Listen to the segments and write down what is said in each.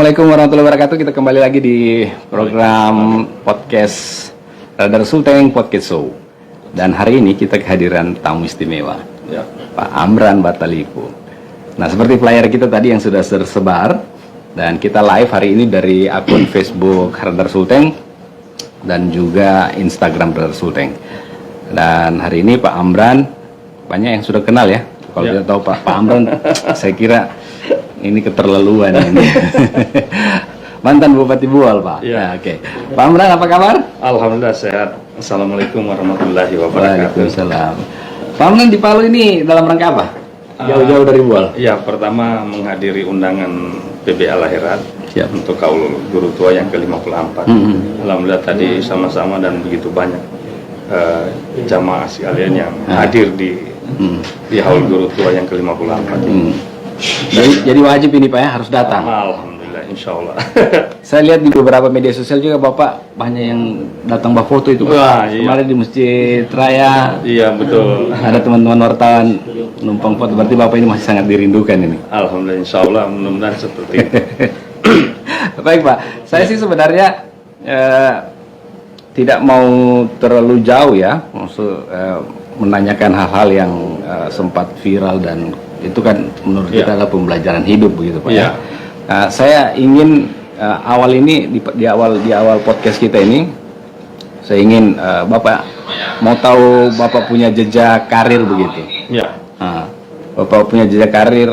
Assalamualaikum warahmatullahi wabarakatuh. Kita kembali lagi di program podcast Radar Sulteng Podcast Show. Dan hari ini kita kehadiran tamu istimewa, Pak Amran Batalipo. Nah, seperti flyer kita tadi yang sudah tersebar, dan kita live hari ini dari akun Facebook Radar Sulteng dan juga Instagram Radar Sulteng. Dan hari ini Pak Amran, banyak yang sudah kenal ya. Kalau tidak tahu Pak Amran, saya kira ini keterlaluan ini. Mantan Bupati Buol, Pak. Ya. Nah, oke. Pak Amran, apa kabar? Alhamdulillah sehat. Assalamualaikum warahmatullahi wabarakatuh. Waalaikumsalam. Pak Amran di Palu ini dalam rangka apa? Jauh-jauh dari Buol. Ya, pertama menghadiri undangan PBA Lahirat. Siap. Untuk kaul guru tua yang ke-54. Alhamdulillah tadi sama-sama dan begitu banyak jamaah sekalian yang hadir di haul guru tua yang ke-54 ini. Jadi wajib ini Pak ya, harus datang. Alhamdulillah, insya Allah. Saya lihat di beberapa media sosial juga Bapak banyak yang datang berfoto itu Pak. Wah, iya. Kemarin di Masjid Raya. Iya, betul. Ada teman-teman wartawan numpang foto. Berarti Bapak ini masih sangat dirindukan ini. Alhamdulillah, insya Allah mudah-mudahan seperti itu. Baik Pak, saya sih sebenarnya tidak mau terlalu jauh ya, maksud menanyakan hal-hal yang sempat viral dan itu kan menurut kita adalah pembelajaran hidup begitu Pak ya. Saya ingin awal ini di awal podcast kita ini saya ingin Bapak mau tahu Bapak punya jejak karir begitu. Ya. Bapak punya jejak karir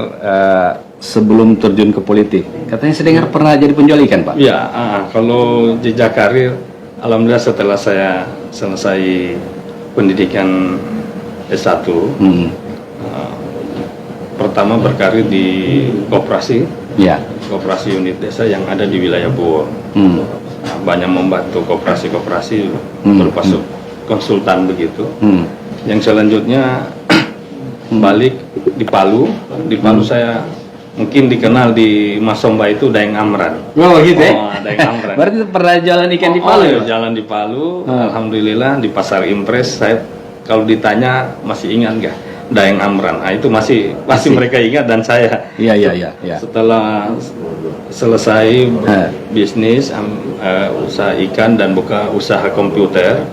sebelum terjun ke politik. Katanya saya dengar pernah jadi penjual ikan Pak. Ya, kalau jejak karir, alhamdulillah setelah saya selesai pendidikan S1, pertama berkarir di koperasi, koperasi unit desa yang ada di wilayah Buol. Banyak membantu koperasi-koperasi berupa konsultan begitu. Yang selanjutnya balik di Palu. Di Palu saya mungkin dikenal di Masomba itu Daeng Amran. Oh gitu ya? Daeng Amran. Berarti pernah jalan ikan di Palu ya? Jalan di Palu, alhamdulillah di Pasar Impres. Saya kalau ditanya masih ingat nggak Daeng Amran? Itu masih mereka ingat dan saya. Iya. Setelah selesai bisnis usaha ikan dan buka usaha komputer.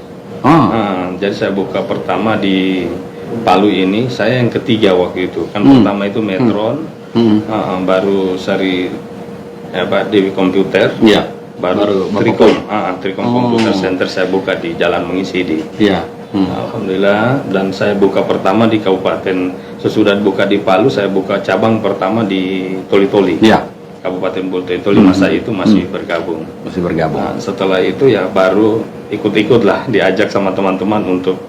Jadi saya buka pertama di Palu ini. Saya yang ketiga waktu itu. Kan pertama itu Metron, baru Sari Dewi Komputer. Baru Trikom Computer Center saya buka di Jalan Mengisidi. Alhamdulillah, dan saya buka pertama di Kabupaten. Sesudah buka di Palu, saya buka cabang pertama di Toli-Toli. Kabupaten Buol Toli. Masa itu masih bergabung. Setelah itu ya baru ikut-ikutlah diajak sama teman-teman untuk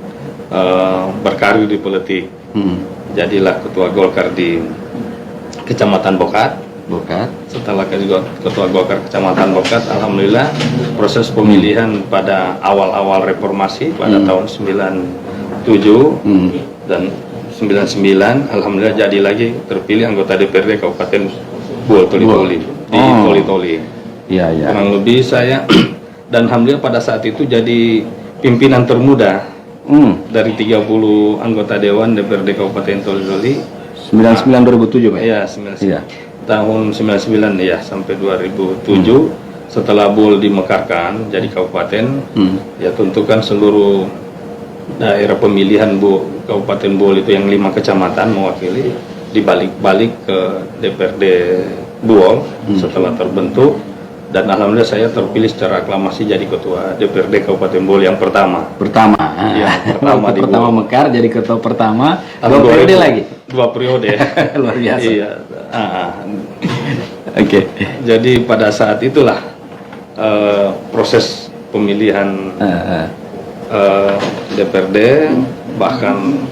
berkarir di politik. Jadilah ketua Golkar di Kecamatan Bokat. Setelah ketua Golkar Kecamatan Bokat, alhamdulillah proses pemilihan pada awal-awal reformasi pada tahun 97 dan 99, alhamdulillah jadi lagi terpilih anggota DPRD Kabupaten Buol Toli-Toli di Toli-Toli. Kurang lebih saya dan alhamdulillah pada saat itu jadi pimpinan termuda dari 30 anggota Dewan DPRD Kabupaten Toli-Toli. 2007 Pak? Iya, 99. Tahun 99 ya sampai 2007 setelah Buol dimekarkan jadi kabupaten, ya tentukan seluruh daerah pemilihan Kabupaten Buol itu yang 5 kecamatan mewakili dibalik-balik ke DPRD Buol setelah terbentuk, dan alhamdulillah saya terpilih secara aklamasi jadi ketua DPRD Kabupaten Buol yang pertama di pertama mekar jadi ketua pertama. Tahun 2 periode lagi. 2 periode. Luar biasa. Iya. Oke. Jadi pada saat itulah proses pemilihan DPRD, bahkan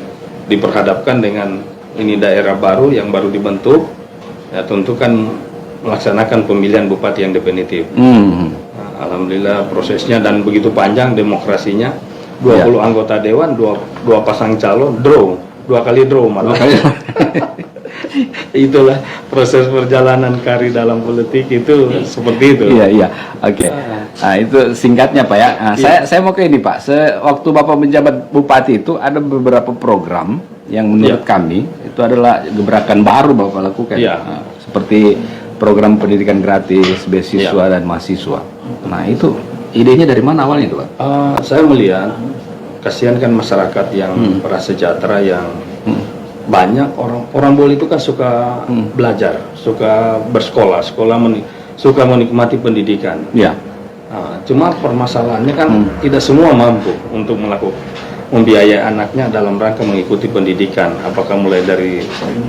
diperhadapkan dengan ini daerah baru yang baru dibentuk, ya tentu kan melaksanakan pemilihan bupati yang definitif. Alhamdulillah prosesnya dan begitu panjang demokrasinya. 20 anggota dewan, dua pasang calon, dua kali draw malah. Itulah proses perjalanan karir dalam politik itu seperti itu. Iya. Oke. Nah, itu singkatnya Pak ya. Nah, saya mau ke ini Pak. Waktu Bapak menjabat bupati itu ada beberapa program yang menurut kami itu adalah gebrakan baru Bapak lakukan. Nah, seperti program pendidikan gratis, beasiswa dan mahasiswa. Nah itu idenya dari mana awalnya itu Pak? Saya melihat kasihan kan masyarakat yang prasejahtera yang banyak orang Bole itu kan suka belajar, suka bersekolah, suka menikmati pendidikan. Ya. Cuma permasalahannya kan tidak semua mampu untuk membiayai anaknya dalam rangka mengikuti pendidikan, apakah mulai dari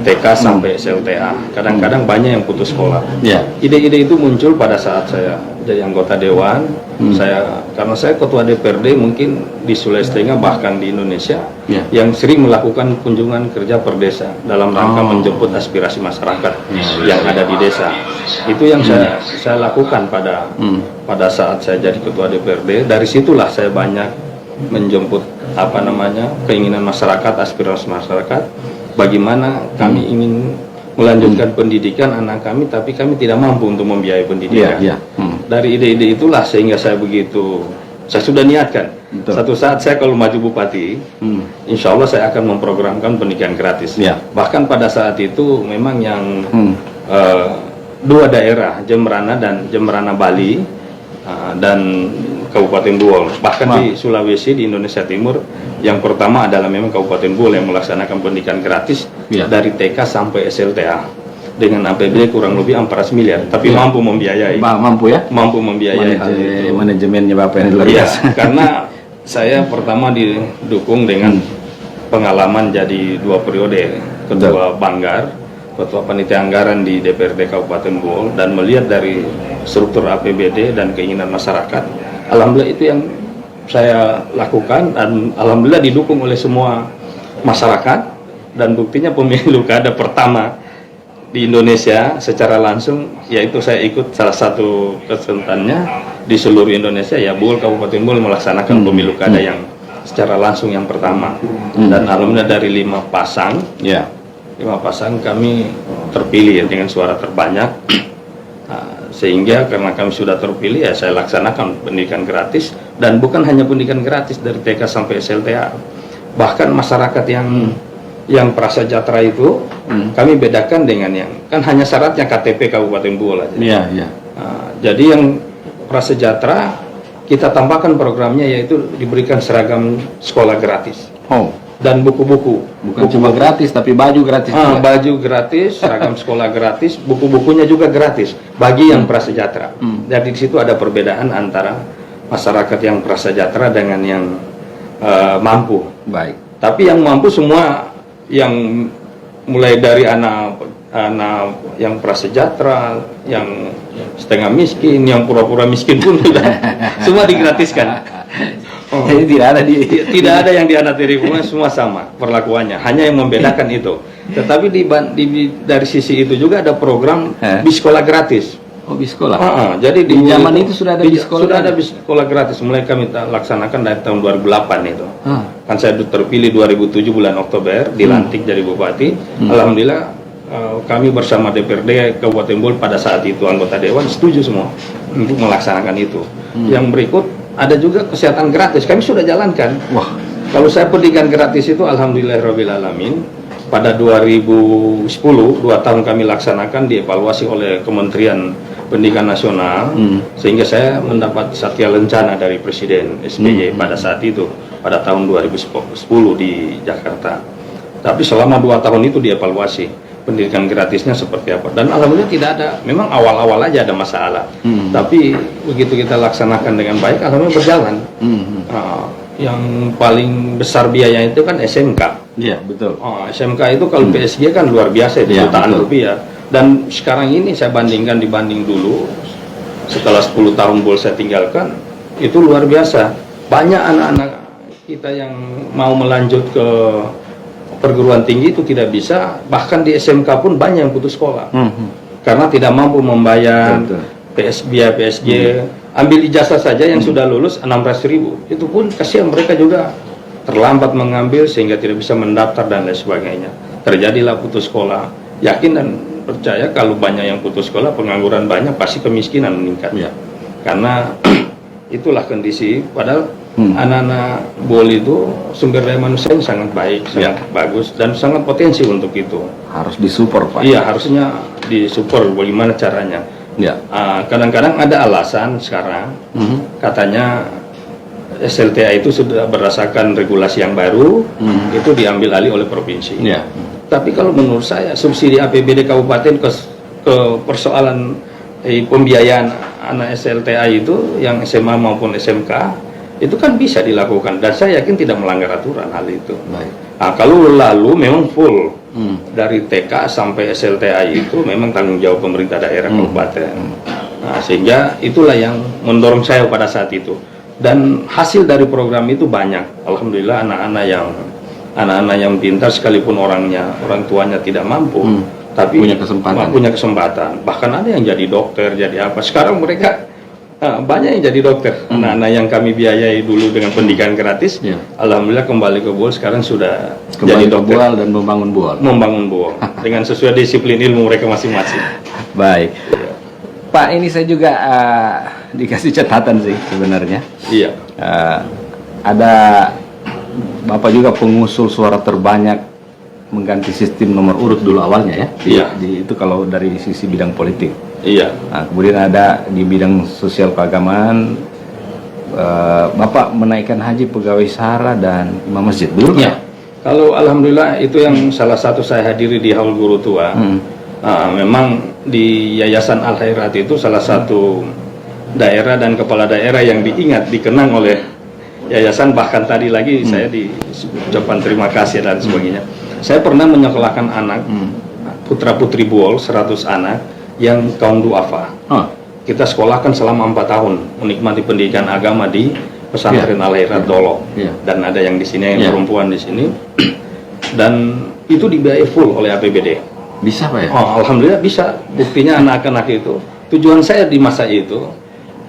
TK sampai SLTA. Kadang-kadang banyak yang putus sekolah. Ya. Ide-ide itu muncul pada saat saya jadi anggota dewan. Karena saya ketua DPRD mungkin di Sulawesi Tengah bahkan di Indonesia yang sering melakukan kunjungan kerja per desa dalam rangka menjemput aspirasi masyarakat yang ada di desa. Itu yang saya lakukan pada saat saya jadi ketua DPRD. Dari situlah saya banyak menjemput keinginan masyarakat, aspirasi masyarakat, bagaimana kami ingin melanjutkan pendidikan anak kami, tapi kami tidak mampu untuk membiayai pendidikan. Dari ide-ide itulah sehingga saya sudah niatkan. Betul. Satu saat saya kalau maju bupati, insya Allah saya akan memprogramkan pendidikan gratis. Bahkan pada saat itu memang yang dua daerah, Jemberana Bali dan Kabupaten Buol, bahkan di Sulawesi, di Indonesia Timur, yang pertama adalah memang Kabupaten Buol yang melaksanakan pendidikan gratis dari TK sampai SLTA dengan APBD kurang lebih 400 miliar, tapi mampu membiayai. Mampu ya? Mampu membiayai hal itu. Manajemennya Bapak yang luar biasa. Karena saya pertama didukung dengan pengalaman jadi 2 periode ketua Banggar, ketua panitia anggaran di DPRD Kabupaten Buol, dan melihat dari struktur APBD dan keinginan masyarakat. Alhamdulillah itu yang saya lakukan dan alhamdulillah didukung oleh semua masyarakat, dan buktinya pemilu kada pertama di Indonesia secara langsung, yaitu saya ikut salah satu kesempatannya di seluruh Indonesia, ya Buol, Kabupaten Buol melaksanakan pemilu kada yang secara langsung yang pertama. Dan alhamdulillah dari 5 pasang kami terpilih dengan suara terbanyak. Sehingga karena kami sudah terpilih, ya saya laksanakan pendidikan gratis, dan bukan hanya pendidikan gratis dari TK sampai SLTA, bahkan masyarakat yang prasejahtera itu kami bedakan dengan yang kan hanya syaratnya KTP Kabupaten Buol aja. Jadi yang prasejahtera kita tambahkan programnya, yaitu diberikan seragam sekolah gratis. Dan buku-buku, bukan cuma gratis tapi baju gratis juga. Baju gratis, seragam sekolah gratis, buku-bukunya juga gratis bagi yang prasejahtera. Jadi di situ ada perbedaan antara masyarakat yang prasejahtera dengan yang mampu. Baik. Tapi yang mampu semua, yang mulai dari anak yang prasejahtera, yang setengah miskin, yang pura-pura miskin pun semua digratiskan. Jadi tidak ada yang dianaktiri, semua sama perlakuannya, hanya yang membedakan itu. Tetapi dari sisi itu juga ada program bisekolah gratis. Bisekolah. Jadi di zaman itu sudah ada bisekolah. Sudah ada bisekolah gratis, mulai kami laksanakan dari tahun 2008 itu. Kan saya terpilih 2007 bulan Oktober, dilantik jadi bupati. Alhamdulillah kami bersama DPRD Kabupaten Buol pada saat itu, anggota dewan setuju semua untuk melaksanakan itu. Yang berikut ada juga kesehatan gratis, kami sudah jalankan. Kalau saya pendidikan gratis itu alhamdulillahirabbil alamin, pada 2010 2 tahun kami laksanakan, dievaluasi oleh Kementerian Pendidikan Nasional, sehingga saya mendapat satya lencana dari Presiden SBY pada saat itu, pada tahun 2010 di Jakarta. Tapi selama 2 tahun itu dievaluasi pendidikan gratisnya seperti apa, dan alhamdulillah tidak ada, memang awal-awal aja ada masalah, tapi begitu kita laksanakan dengan baik, alhamdulillah berjalan. Yang paling besar biayanya itu kan SMK. Iya, betul. SMK itu kalau PSG kan luar biasa, itu jutaan rupiah. Dan sekarang ini saya dibanding dulu, setelah 10 tahun Buol saya tinggalkan, itu luar biasa. Banyak anak-anak kita yang mau melanjut ke perguruan tinggi itu tidak bisa, bahkan di SMK pun banyak yang putus sekolah karena tidak mampu membayar biaya PSG. Ambil ijazah saja yang sudah lulus 16.000, itu pun kasihan, mereka juga terlambat mengambil sehingga tidak bisa mendaftar dan lain sebagainya. Terjadilah putus sekolah. Yakin dan percaya kalau banyak yang putus sekolah, pengangguran banyak, pasti kemiskinan meningkat. Karena itulah kondisi. Padahal Anak-anak BOL itu sumber daya manusia yang sangat baik, sangat bagus, dan sangat potensi untuk itu. Harus disupport, Pak. Iya, harusnya disupport. Bagaimana caranya? Ya. Kadang-kadang ada alasan sekarang, katanya SLTA itu sudah berdasarkan regulasi yang baru, itu diambil alih oleh provinsi. Ya. Tapi kalau menurut saya subsidi APBD kabupaten ke persoalan pembiayaan anak SLTA itu yang SMA maupun SMK itu kan bisa dilakukan, dan saya yakin tidak melanggar aturan hal itu. Baik. Nah, kalau lalu memang full dari TK sampai SLTA itu memang tanggung jawab pemerintah daerah kabupaten. Nah, sehingga itulah yang mendorong saya pada saat itu. Dan hasil dari program itu banyak. Alhamdulillah anak-anak yang pintar sekalipun orang tuanya tidak mampu, tapi punya kesempatan. Bahkan ada yang jadi dokter, jadi apa. Sekarang mereka banyak yang jadi dokter. Anak-anak yang kami biayai dulu dengan pendidikan gratis, alhamdulillah kembali ke BOL, sekarang sudah jadi dokter dan membangun BOL. Membangun BOL dengan sesuai disiplin ilmu mereka masing-masing. Baik. Pak, ini saya juga dikasih catatan sih sebenarnya. Iya. Ada Bapak juga pengusul suara terbanyak mengganti sistem nomor urut dulu awalnya ya. Iya. Itu kalau dari sisi bidang politik. Iya. Nah, kemudian ada di bidang sosial keagamaan, Bapak menaikkan haji pegawai sara dan imam masjid dulu. Ya. Kalau alhamdulillah itu yang salah satu saya hadiri di Haul Guru Tua. Memang di Yayasan Al Khairat itu salah satu daerah dan kepala daerah yang dikenang oleh yayasan, bahkan tadi lagi saya diucapkan terima kasih dan sebagainya. Saya pernah menyekolahkan anak putra putri BOL 100 anak yang kaum duafa. Kita sekolahkan selama 4 tahun menikmati pendidikan agama di pesantren Al Khairat Dolo. Dan ada yang di sini, yang perempuan di sini. Dan itu dibiayai full oleh APBD. Bisa, Pak ya? Alhamdulillah bisa. Buktinya anak-anak itu. Tujuan saya di masa itu,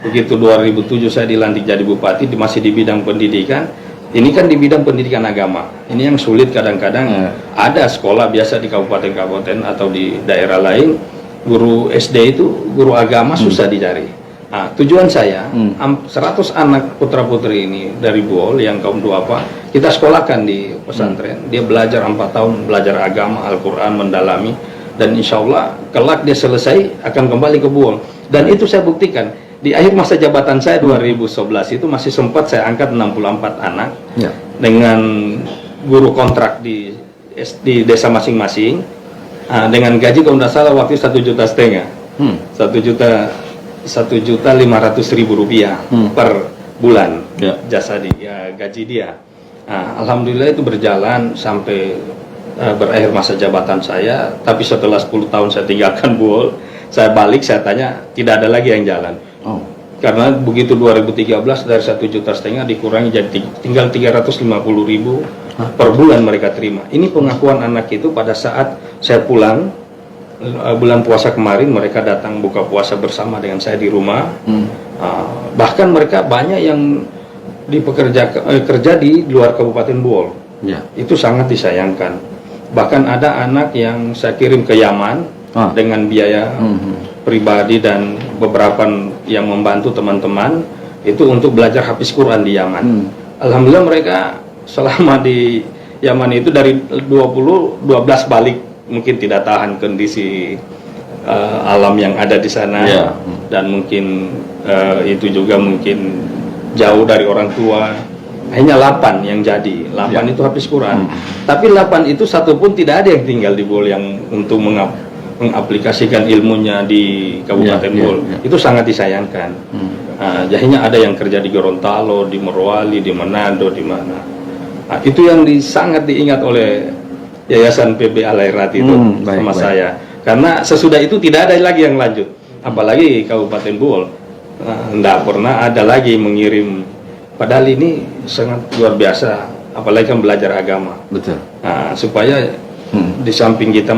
begitu 2007 saya dilantik jadi bupati, masih di bidang pendidikan. Ini kan di bidang pendidikan agama. Ini yang sulit kadang-kadang. Ada sekolah biasa di kabupaten-kabupaten atau di daerah lain, guru SD itu, guru agama susah dicari. Nah, tujuan saya, 100 anak putra-putri ini dari BOL yang kaum duafa, kita sekolahkan di pesantren. Dia belajar 4 tahun, belajar agama, Al-Quran, mendalami. Dan insya Allah, kelak dia selesai, akan kembali ke BOL. Dan itu saya buktikan. Di akhir masa jabatan saya 2011 itu masih sempat saya angkat 64 anak dengan guru kontrak di desa masing-masing, dengan gaji kalau tidak salah waktu 1,5 juta, 1.500.000 rupiah per bulan jasa gaji dia. Alhamdulillah itu berjalan sampai berakhir masa jabatan saya. Tapi setelah 10 tahun saya tinggalkan BOL, saya balik, saya tanya, tidak ada lagi yang jalan. Karena begitu 2013 dari 1,5 juta dikurangi jadi tinggal 350.000 per bulan mereka terima. Ini pengakuan anak itu pada saat saya pulang bulan puasa kemarin, mereka datang buka puasa bersama dengan saya di rumah. Bahkan mereka banyak yang kerja di luar Kabupaten BOL. Itu sangat disayangkan. Bahkan ada anak yang saya kirim ke Yaman dengan biaya pribadi dan beberapa yang membantu teman-teman itu untuk belajar hafiz Quran di Yaman. Alhamdulillah mereka selama di Yaman itu dari 12 balik, mungkin tidak tahan kondisi alam yang ada di sana, dan mungkin itu juga mungkin jauh dari orang tua. Hanya 8 yang jadi, 8 itu habis Quran. Tapi 8 itu satu pun tidak ada yang tinggal di BOL yang untuk mengaplikasikan ilmunya di Kabupaten BOL. Itu sangat disayangkan. Jadinya ada yang kerja di Gorontalo, di Morowali, di Manado, di mana. Itu yang sangat diingat oleh Yayasan PB Al Khairat itu sama saya. Karena sesudah itu tidak ada lagi yang lanjut. Apalagi Kabupaten BOL tidak pernah ada lagi mengirim. Padahal ini sangat luar biasa, apalagi kan belajar agama. Betul. Supaya di samping kita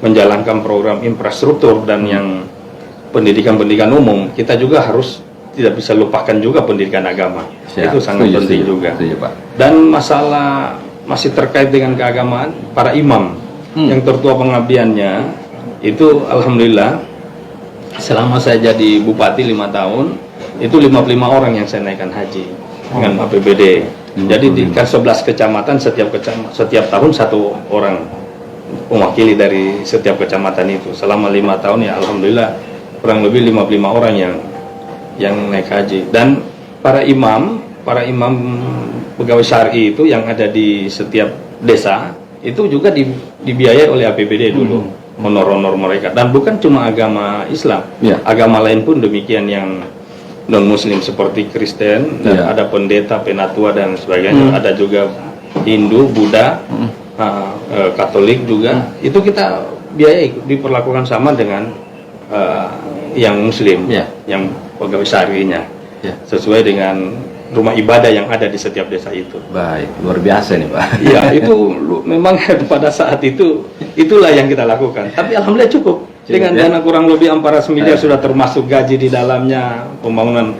menjalankan program infrastruktur dan yang pendidikan umum, kita juga harus tidak bisa lupakan juga pendidikan agama. Itu sangat penting juga. Pak. Dan masalah masih terkait dengan keagamaan, para imam yang tertua pengabdiannya itu alhamdulillah selama saya jadi bupati 5 tahun itu 55 orang yang saya naikkan haji. dengan APBD. Jadi di 11 kecamatan, setiap tahun satu orang mewakili dari setiap kecamatan itu. Selama 5 tahun ya alhamdulillah kurang lebih 55 orang yang naik haji. Dan para imam pegawai syar'i itu yang ada di setiap desa itu juga dibiayai oleh APBD dulu, honor-honor mereka. Dan bukan cuma agama Islam, agama lain pun demikian, yang non muslim seperti Kristen, dan ada pendeta, penatua dan sebagainya. Ada juga Hindu, Buddha, Katolik juga. Itu kita biayai, diperlakukan sama dengan yang muslim, yang pegawai syari'nya, sesuai dengan rumah ibadah yang ada di setiap desa itu. Baik, luar biasa nih Pak. Ya, itu memang pada saat itu itulah yang kita lakukan. Tapi alhamdulillah cukup. Dengan dana kurang lebih 400 miliar sudah termasuk gaji di dalamnya, pembangunan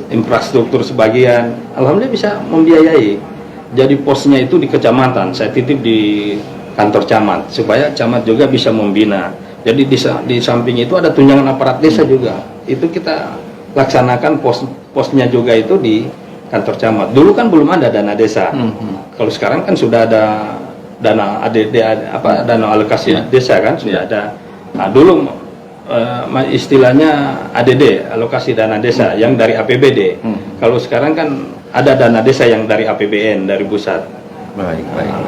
infrastruktur sebagian. Alhamdulillah bisa membiayai. Jadi posnya itu di kecamatan, saya titip di kantor camat supaya camat juga bisa membina. Jadi di samping itu ada tunjangan aparat desa juga. Itu kita laksanakan posnya juga itu di kantor camat. Dulu kan belum ada dana desa. Kalau sekarang kan sudah ada dana dana alokasi desa kan sudah ada. Nah, dulu istilahnya ADD, alokasi dana desa yang dari APBD. Kalau sekarang kan ada dana desa yang dari APBN, dari pusat. Baik.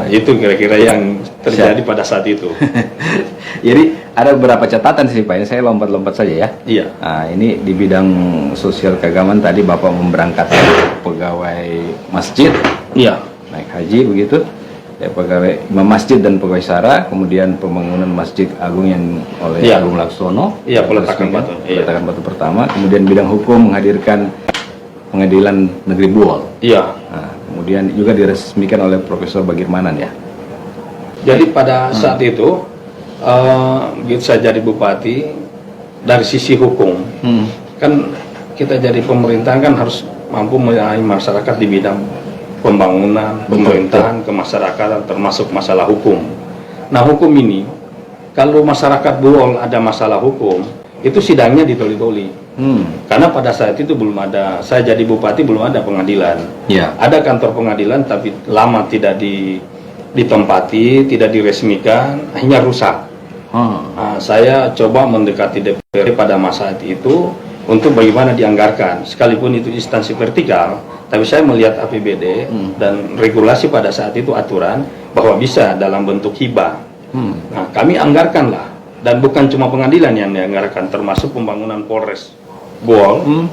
Itu kira-kira yang terjadi pada saat itu. Jadi ada beberapa catatan sih Pak, ini saya lompat-lompat saja ya. Iya. Nah, ini di bidang sosial keagamaan tadi Bapak memberangkatkan pegawai masjid, naik haji begitu, ya, pegawai imam masjid dan pegawai syara, kemudian pembangunan masjid agung yang oleh Agung Laksono, peletakan batu pertama, kemudian bidang hukum menghadirkan pengadilan negeri Buol. Nah, kemudian juga diresmikan oleh Profesor Bagirmanan ya. Jadi pada saat itu begitu saya jadi bupati, dari sisi hukum kan kita jadi pemerintahan kan harus mampu melayani masyarakat di bidang pembangunan, pemerintahan, kemasyarakatan, termasuk masalah hukum. Nah, hukum ini kalau masyarakat Buol ada masalah hukum, itu sidangnya ditoli-toli. Karena pada saat itu belum ada, saya jadi bupati belum ada pengadilan. Ada kantor pengadilan tapi lama tidak ditempati, tidak diresmikan, akhirnya rusak. Nah, saya coba mendekati DPR pada masa itu untuk bagaimana dianggarkan, sekalipun itu instansi vertikal, tapi saya melihat APBD dan regulasi pada saat itu aturan bahwa bisa dalam bentuk hibah. Nah, kami anggarkanlah, dan bukan cuma pengadilan yang dianggarkan, termasuk pembangunan Polres Buol,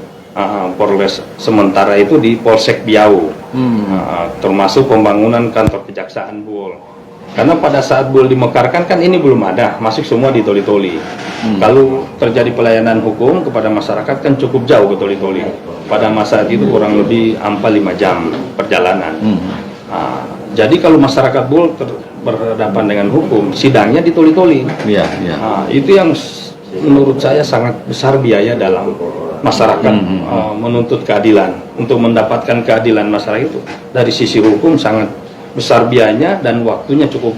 Polres sementara itu di Polsek Biau, termasuk pembangunan kantor kejaksaan Buol. Karena pada saat Buol dimekarkan kan ini belum ada, masih semua ditoli-toli. Kalau terjadi pelayanan hukum kepada masyarakat kan cukup jauh ke toli-toli. Pada masa itu kurang lebih 5 jam perjalanan. Jadi kalau masyarakat Buol berhadapan dengan hukum, sidangnya ditoli-toli. Itu yang menurut saya sangat besar biaya dalam masyarakat menuntut keadilan. Untuk mendapatkan keadilan masyarakat itu dari sisi hukum sangat besar biayanya dan waktunya cukup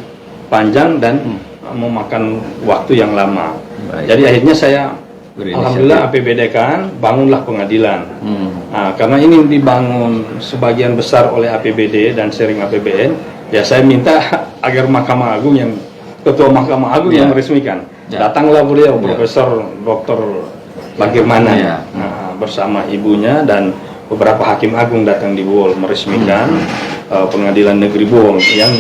panjang dan memakan waktu yang lama. Jadi akhirnya saya alhamdulillah APBD kan bangunlah pengadilan. Nah, karena ini dibangun sebagian besar oleh APBD dan sharing APBN, ya saya minta agar Mahkamah Agung yang Ketua Mahkamah Agung yang meresmikan. Datanglah beliau Profesor Dr. Bagirmanan bersama ibunya dan beberapa hakim agung datang di Buol meresmikan pengadilan negeri Buol yang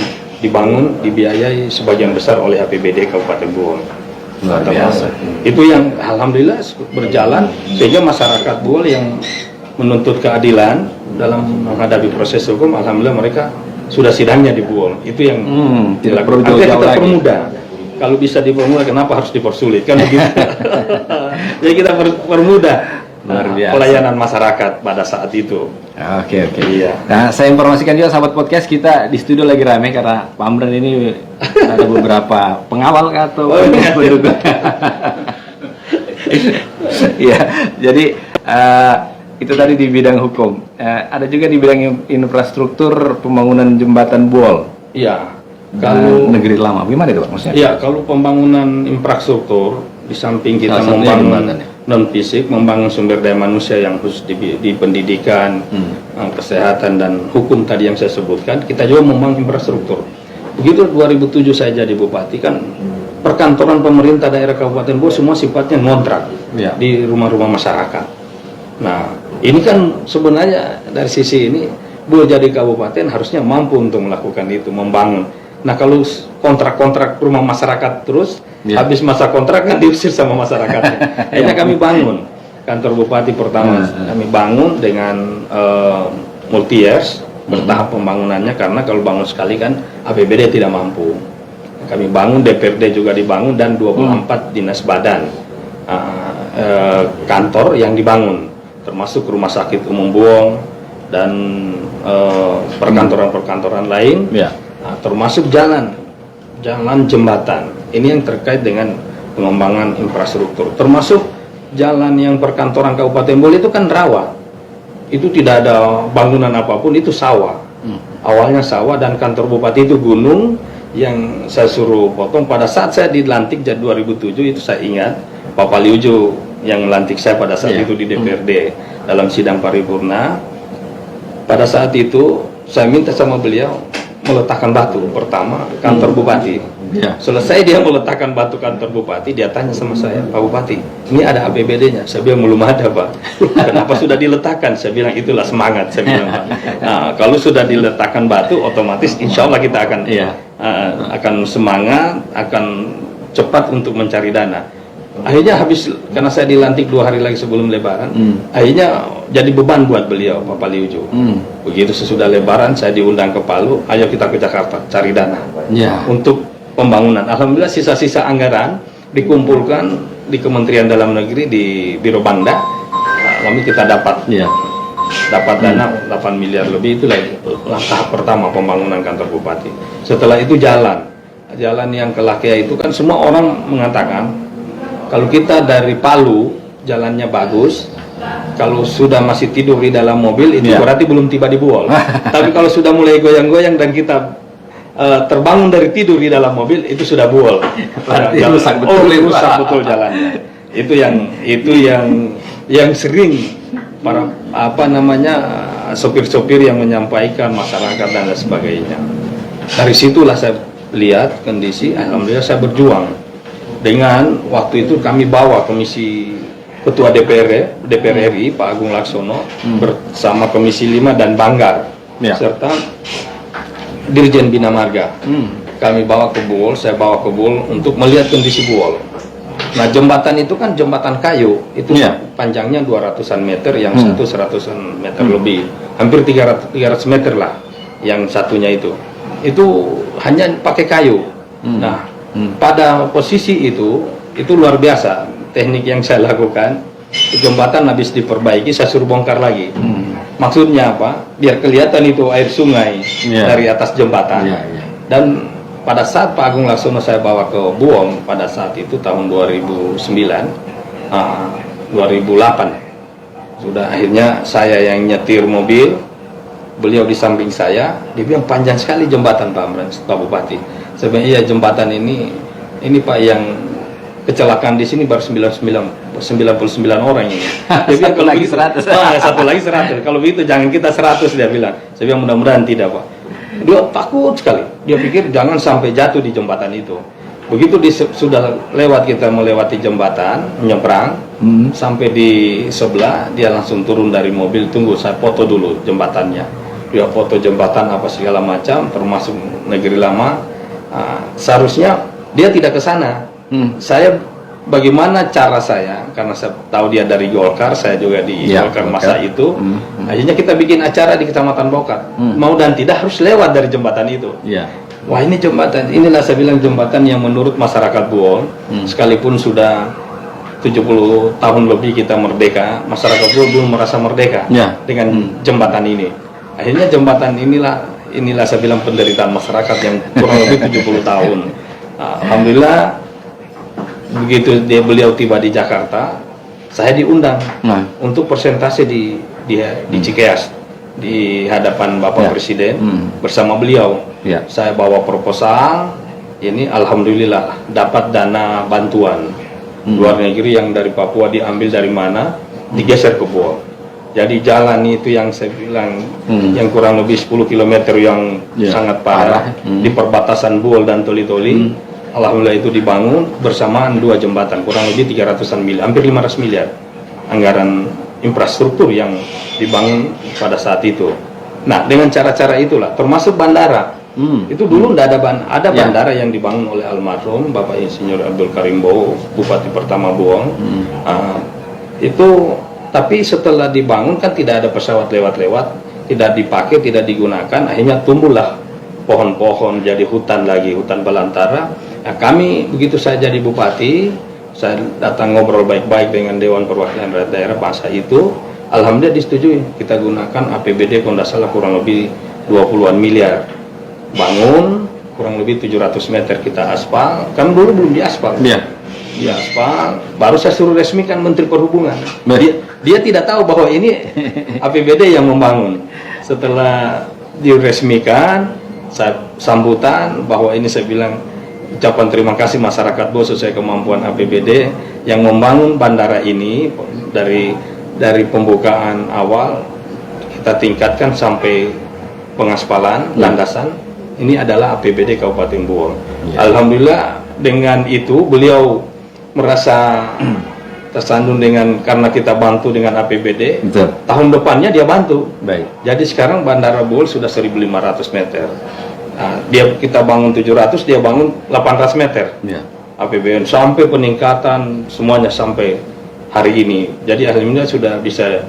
dibiayai sebagian besar oleh APBD Kabupaten Buol. Luar biasa. Itu yang alhamdulillah berjalan sehingga masyarakat Buol yang menuntut keadilan dalam menghadapi proses hukum, alhamdulillah mereka sudah sidangnya di Buol. Itu yang tidak perlu jauh-jauh kita lagi. Permudah. Kalau bisa dipermudah, kenapa harus dipersulit? Kan begitu. Jadi kita permudah pelayanan masyarakat pada saat itu. Oke. Iya. Nah, saya informasikan juga sahabat podcast, kita di studio lagi rame karena Pak Amran ini ada beberapa pengawal atau pendukung. Iya, jadi itu tadi di bidang hukum. Ada juga di bidang infrastruktur pembangunan jembatan Buol. Iya. Kalau negeri lama, gimana itu Pak maksudnya? Iya, kalau pembangunan infrastruktur di samping kita membangun non fisik, membangun sumber daya manusia yang khusus di pendidikan, kesehatan dan hukum tadi yang saya sebutkan. Kita juga membangun infrastruktur. Begitu 2007 saya jadi bupati kan, perkantoran pemerintah daerah Kabupaten Bogor semua sifatnya ngontrak di rumah-rumah masyarakat. Nah, ini kan sebenarnya dari sisi ini Bogor jadi kabupaten harusnya mampu untuk melakukan itu, membangun. Nah, kalau kontrak-kontrak rumah masyarakat terus, habis masa kontrak kan diusir sama masyarakatnya. Akhirnya kami bangun kantor bupati pertama, kami bangun dengan multi years, bertahap pembangunannya, karena kalau bangun sekali kan APBD tidak mampu. Kami bangun, DPRD juga dibangun, dan 24 dinas badan kantor yang dibangun, termasuk rumah sakit umum Buong dan perkantoran-perkantoran lain. Nah, termasuk jalan jembatan. Ini yang terkait dengan pengembangan infrastruktur. Termasuk jalan yang perkantoran Kabupaten Bogor itu kan rawa. Itu tidak ada bangunan apapun, itu sawah. Awalnya sawah, dan kantor bupati itu gunung yang saya suruh potong. Pada saat saya dilantik jadi 2007 itu saya ingat Pak Paliujo yang melantik saya pada saat itu di DPRD dalam sidang paripurna. Pada saat itu saya minta sama beliau meletakkan batu pertama kantor bupati. Selesai dia meletakkan batu kantor bupati, dia tanya sama saya, Pak Bupati, ini ada APBD-nya? Saya bilang belum ada, Pak. Kenapa sudah diletakkan? Saya bilang itulah semangat. Saya bilang, Pak. Nah, kalau sudah diletakkan batu, otomatis insya Allah kita akan semangat, akan cepat untuk mencari dana. Akhirnya habis, karena saya dilantik 2 hari lagi sebelum Lebaran, akhirnya jadi beban buat beliau, Pak Paliujo. Begitu sesudah Lebaran, saya diundang ke Palu, ayo kita ke Jakarta, cari dana untuk pembangunan. Alhamdulillah sisa-sisa anggaran dikumpulkan di Kementerian Dalam Negeri, di Biro Bangda. Lalu kita dapat dana 8 miliar lebih. Itulah langkah pertama pembangunan kantor bupati. Setelah itu jalan yang ke Lakia itu kan semua orang mengatakan, kalau kita dari Palu jalannya bagus, kalau sudah masih tidur di dalam mobil itu berarti belum tiba di Buol. Tapi kalau sudah mulai goyang-goyang dan kita terbangun dari tidur di dalam mobil, itu sudah Buol. Rusak betul jalannya. Itu yang sering para sopir-sopir yang menyampaikan masyarakat dan lain sebagainya. Dari situlah saya lihat kondisi. Alhamdulillah saya berjuang. Dengan waktu itu kami bawa komisi Ketua DPR RI Pak Agung Laksono bersama Komisi 5 dan Banggar serta Dirjen Bina Marga. Kami bawa ke Buol, saya bawa ke Buol untuk melihat kondisi Buol. Nah, jembatan itu kan jembatan kayu, itu panjangnya 200-an meter, yang satu 100-an meter lebih, hampir 300 meter lah yang satunya itu hanya pakai kayu. Nah, pada posisi itu luar biasa teknik yang saya lakukan. Jembatan habis diperbaiki, saya suruh bongkar lagi. Maksudnya apa? Biar kelihatan itu air sungai dari atas jembatan. Dan pada saat Pak Agung Laksono saya bawa ke Buong, pada saat itu tahun 2008 sudah, akhirnya saya yang nyetir mobil, beliau di samping saya, dia bilang panjang sekali jembatan Pak Bupati. Sebenarnya jembatan ini Pak, yang kecelakaan di sini baru 99 orang ini. Dia bilang kalau lagi 100. Satu lagi 100. Kalau begitu jangan kita 100, dia bilang. Saya bilang mudah-mudahan tidak, Pak. Dia takut sekali. Dia pikir jangan sampai jatuh di jembatan itu. Begitu sudah lewat, kita melewati jembatan, menyeberang, sampai di sebelah, dia langsung turun dari mobil, tunggu saya foto dulu jembatannya. Dia foto jembatan apa segala macam, termasuk Negeri Lama. Seharusnya dia tidak ke sana. Saya bagaimana cara saya, karena saya tahu dia dari Golkar, saya juga di Golkar masa itu. Akhirnya kita bikin acara di Kecamatan Bokat. Mau dan tidak harus lewat dari jembatan itu. Wah, ini jembatan, inilah saya bilang jembatan yang menurut masyarakat Buol, sekalipun sudah 70 tahun lebih kita merdeka, masyarakat Buol belum merasa merdeka dengan jembatan ini. Akhirnya jembatan inilah saya bilang penderitaan masyarakat yang kurang lebih 70 tahun. Alhamdulillah begitu beliau tiba di Jakarta, saya diundang untuk presentasi di Cikeas di hadapan Bapak Presiden bersama beliau. Saya bawa proposal, ini alhamdulillah dapat dana bantuan luar negeri yang dari Papua diambil dari mana, digeser ke Buol. Jadi jalan itu yang saya bilang yang kurang lebih 10 km yang sangat parah di perbatasan Buol dan Toli-Toli. Alhamdulillah itu dibangun bersamaan 2 jembatan kurang lebih 300-an miliar, hampir 500 miliar anggaran infrastruktur yang dibangun pada saat itu. Nah, dengan cara-cara itulah, termasuk bandara. Itu dulu tidak ada bandara yang dibangun oleh almarhum Bapak Insinyur Abdul Karim Bowo, Bupati pertama Buong. Itu, tapi setelah dibangun kan tidak ada pesawat lewat-lewat, tidak dipakai, tidak digunakan, akhirnya tumbuhlah pohon-pohon jadi hutan lagi, hutan belantara. Nah, kami begitu saya jadi bupati, saya datang ngobrol baik-baik dengan Dewan Perwakilan Rakyat Daerah masa itu, alhamdulillah disetujui kita gunakan APBD kalau tidak salah kurang lebih 20-an miliar, bangun kurang lebih 700 meter kita aspal, kan dulu belum diaspal. Di aspal, baru saya suruh resmikan Menteri Perhubungan. Dia tidak tahu bahwa ini APBD yang membangun. Setelah diresmikan, saya sambutan bahwa ini, saya bilang ucapan terima kasih masyarakat Bos sesuai kemampuan APBD yang membangun bandara ini dari pembukaan awal kita tingkatkan sampai pengaspalan landasan. Ini adalah APBD Kabupaten Buol. Alhamdulillah dengan itu beliau merasa tersandung karena kita bantu dengan APBD. Tahun depannya dia bantu. Jadi sekarang bandara Buol sudah 1.500 meter. Nah, kita bangun 700, dia bangun 800 meter APBN sampai peningkatan semuanya sampai hari ini. Jadi alhamdulillah sudah bisa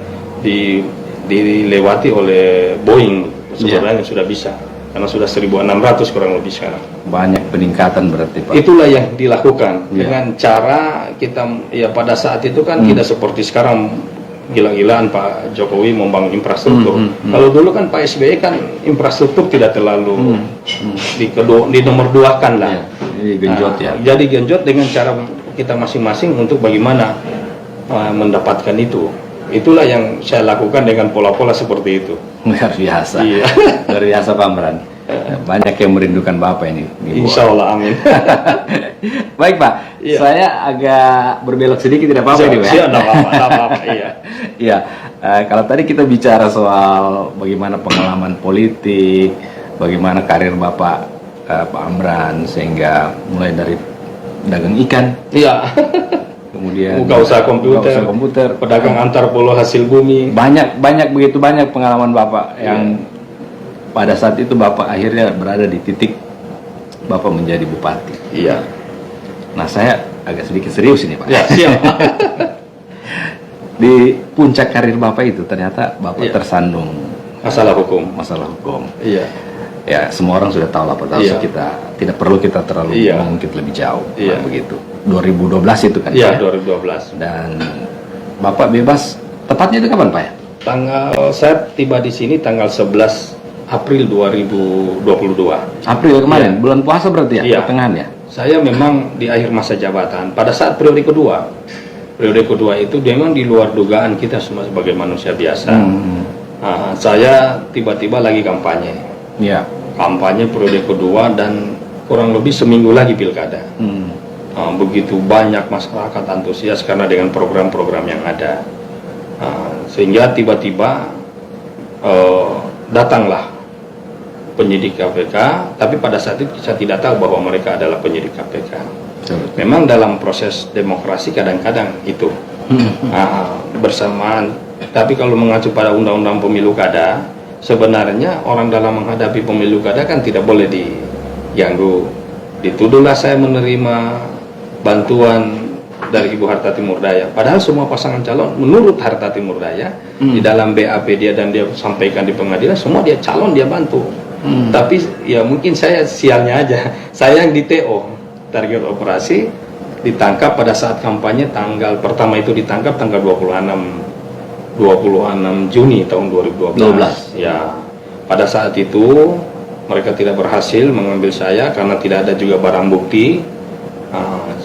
dilewati oleh Boeing sebenarnya sudah bisa, karena sudah 1.600 kurang lebih sekarang. Banyak peningkatan berarti Pak. Itulah yang dilakukan dengan cara kita pada saat itu kan tidak seperti sekarang gila-gilaan Pak Jokowi membangun infrastruktur. Kalau dulu kan Pak SBY kan infrastruktur tidak terlalu di nomor 2 kan lah. Genjot Jadi genjot dengan cara kita masing-masing untuk bagaimana mendapatkan itu. Itulah yang saya lakukan dengan pola-pola seperti itu. Luar biasa. Luar biasa Pak Amran. Banyak yang merindukan Bapak ini. Insya Allah, amin. Baik Pak, saya agak berbelok sedikit, tidak apa-apa ini Pak. Tidak apa-apa, Iya. Kalau tadi kita bicara soal bagaimana pengalaman politik, bagaimana karir Bapak Pak Amran, sehingga mulai dari dagang ikan, kemudian buka usaha komputer, pedagang antar pulau hasil bumi. Begitu banyak pengalaman Bapak yang pada saat itu Bapak akhirnya berada di titik Bapak menjadi bupati. Nah, saya agak sedikit serius ini Pak. Siap. Di puncak karir Bapak itu ternyata Bapak tersandung masalah hukum. Ya, semua orang sudah tahu lah, kita tidak perlu kita terlalu mengungkit lebih jauh. Begitu. 2012 itu kan? 2012. Dan Bapak bebas, tepatnya itu kapan Pak ya? Saya tiba di sini tanggal 11 April 2022. April kemarin, bulan puasa berarti ya? Pertengahan ya? Saya memang di akhir masa jabatan. Pada saat periode kedua itu memang di luar dugaan kita semua sebagai manusia biasa. Saya tiba-tiba lagi kampanye. Kampanye periode kedua dan kurang lebih seminggu lagi pilkada. Begitu banyak masyarakat antusias karena dengan program-program yang ada. Sehingga tiba-tiba datanglah penyidik KPK, tapi pada saat itu saya tidak tahu bahwa mereka adalah penyidik KPK. Memang dalam proses demokrasi kadang-kadang itu bersamaan. Tapi kalau mengacu pada undang-undang pemilu kada, sebenarnya orang dalam menghadapi pemilu kada kan tidak boleh diganggu. Dituduhlah saya menerima bantuan dari Ibu Harta Timur Daya. Padahal semua pasangan calon menurut Harta Timur Daya di dalam BAP dia dan dia sampaikan di pengadilan, semua dia calon, dia bantu. Tapi ya mungkin saya sialnya aja, saya yang di TO, target operasi, ditangkap pada saat kampanye. Tanggal pertama itu ditangkap tanggal 26 Juni tahun 2012. Ya, pada saat itu mereka tidak berhasil mengambil saya karena tidak ada juga barang bukti.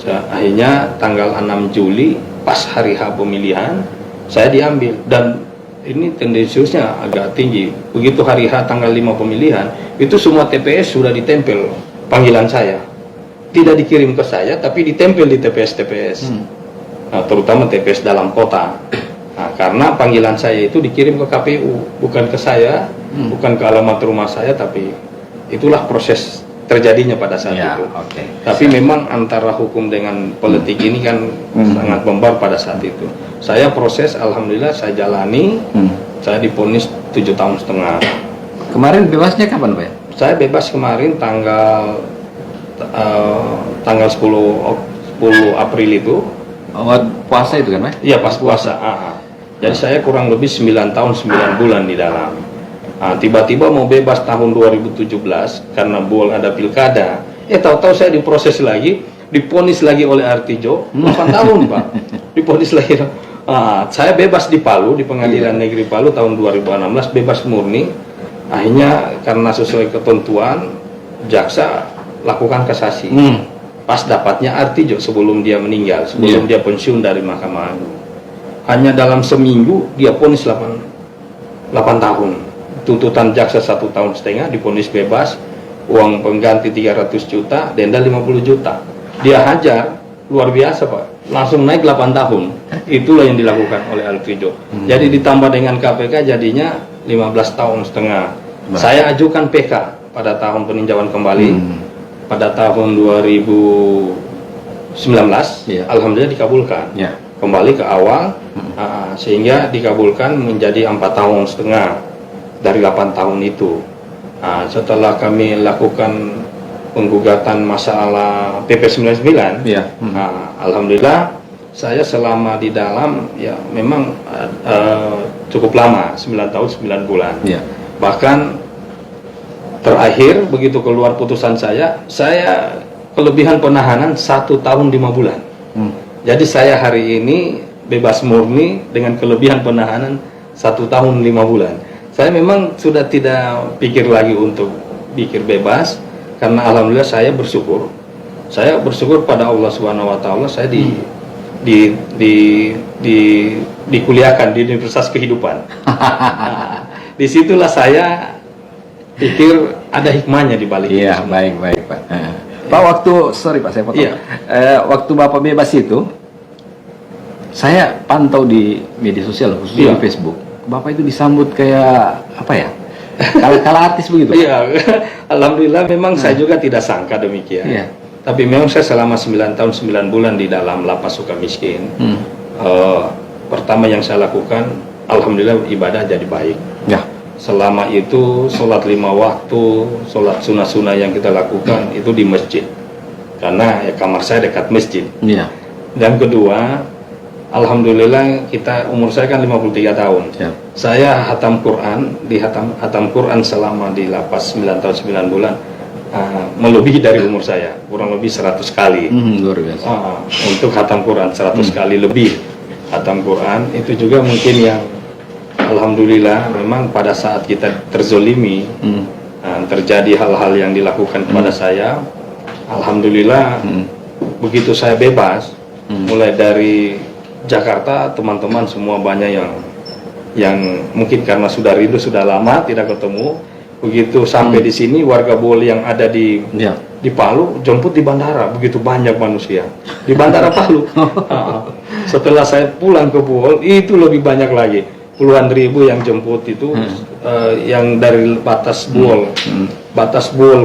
Akhirnya tanggal 6 Juli pas hari H pemilihan saya diambil, dan ini tendensiusnya agak tinggi. Begitu hari H tanggal 5 pemilihan, itu semua TPS sudah ditempel panggilan saya. Tidak dikirim ke saya, tapi ditempel di TPS-TPS. terutama TPS dalam kota. Nah, karena panggilan saya itu dikirim ke KPU, bukan ke saya, bukan ke alamat rumah saya, tapi itulah proses terjadinya pada saat itu. Okay. Tapi memang antara hukum dengan politik ini kan sangat membar pada saat itu. Saya proses, alhamdulillah saya jalani, saya divonis 7,5 tahun. Kemarin bebasnya kapan, Pak? Saya bebas kemarin tanggal 10 April itu. Puasa itu kan, Pak? Iya, pas puasa. Jadi saya kurang lebih 9 tahun 9 bulan di dalam. Tiba-tiba mau bebas tahun 2017 karena Buol ada pilkada. Tahu-tahu saya diproses lagi, diponis lagi oleh Artijo 8 tahun, Pak. Diponis lagi. Saya bebas di Palu, di Pengadilan Negeri Palu tahun 2016, bebas murni. Akhirnya karena sesuai ketentuan, jaksa lakukan kasasi. Pas dapatnya Artijo sebelum dia meninggal, sebelum dia pensiun dari Mahkamah Agung. Hanya dalam seminggu dia ponis 8 tahun. Tuntutan jaksa 1,5 tahun, diponis bebas, uang pengganti 300 juta, denda 50 juta. Dia hajar, luar biasa, Pak. Langsung naik 8 tahun. Itulah yang dilakukan oleh Artijo. Jadi ditambah dengan KPK jadinya 15,5 tahun. Saya ajukan PK pada tahun peninjauan kembali. Pada tahun 2019, alhamdulillah dikabulkan. Kembali ke awal, sehingga dikabulkan menjadi 4,5 tahun dari 8 tahun itu. Setelah kami lakukan penggugatan masalah PP 99, alhamdulillah saya selama di dalam ya memang cukup lama, 9 tahun 9 bulan. Bahkan terakhir begitu keluar putusan saya kelebihan penahanan 1 tahun 5 bulan. Jadi saya hari ini bebas murni dengan kelebihan penahanan 1 tahun 5 bulan. Saya memang sudah tidak pikir lagi untuk pikir bebas, karena alhamdulillah saya bersyukur pada Allah Subhanahu Wa Taala. Saya dikuliahkan di Universitas Kehidupan. Disitulah saya pikir ada hikmahnya di balik itu. Iya, baik Pak. Pak, sorry Pak, saya potong. Waktu Bapak bebas itu, saya pantau di media sosial, khususnya di Facebook. Bapak itu disambut kayak apa ya? Kala artis begitu. Iya, alhamdulillah memang saya juga tidak sangka demikian. Tapi memang saya selama 9 tahun 9 bulan di dalam lapas Sukamiskin. Pertama yang saya lakukan, alhamdulillah ibadah jadi baik. Selama itu sholat 5 waktu, sholat sunnah-sunnah yang kita lakukan itu di masjid, karena ya kamar saya dekat masjid. Dan kedua, alhamdulillah umur saya kan 53 tahun. Saya hatam Quran, hatam Quran selama di lapas 9 tahun 9 bulan, melebihi dari umur saya, kurang lebih 100 kali. Luar biasa. Untuk hatam Quran 100 kali lebih hatam Quran. Itu juga mungkin yang alhamdulillah memang pada saat kita terzolimi, terjadi hal-hal yang dilakukan kepada saya, alhamdulillah begitu saya bebas, mulai dari Jakarta teman-teman semua banyak yang mungkin karena sudah rindu, sudah lama tidak ketemu. Begitu sampai di sini, warga Buol yang ada di Palu jemput di bandara, begitu banyak manusia di bandara Palu. Setelah saya pulang ke Buol, itu lebih banyak lagi, puluhan ribu yang jemput itu, yang dari batas Buol,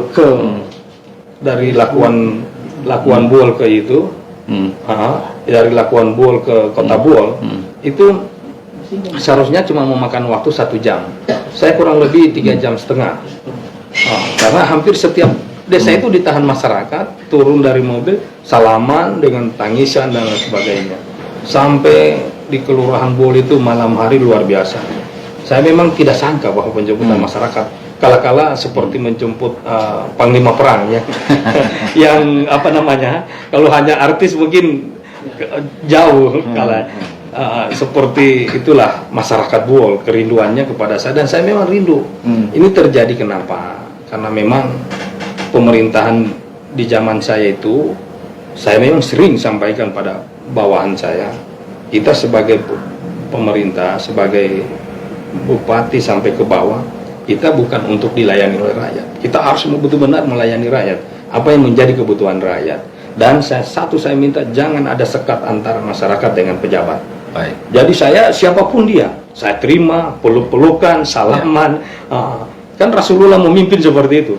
ke dari Lakuan Buol ke itu, dari Lakuan Buol ke kota Buol, itu seharusnya cuma memakan waktu 1 jam. Saya kurang lebih 3,5 jam. Karena hampir setiap desa itu ditahan masyarakat, turun dari mobil, salaman dengan tangisan dan lain sebagainya. Sampai di Kelurahan Buol itu malam hari luar biasa. Saya memang tidak sangka bahwa penjemputan masyarakat kala-kala seperti menjemput panglima perang ya. Yang apa namanya, kalau hanya artis mungkin jauh kala. Seperti itulah masyarakat Buol, kerinduannya kepada saya, dan saya memang rindu. Ini terjadi kenapa? Karena memang pemerintahan di zaman saya itu, saya memang sering sampaikan pada bawahan saya, kita sebagai pemerintah, sebagai bupati sampai ke bawah, kita bukan untuk dilayani oleh rakyat. Kita harus betul-betul melayani rakyat. Apa yang menjadi kebutuhan rakyat. Dan saya minta jangan ada sekat antara masyarakat dengan pejabat. Baik. Jadi saya siapapun dia, saya terima, peluk-pelukan, salaman. Kan Rasulullah memimpin seperti itu.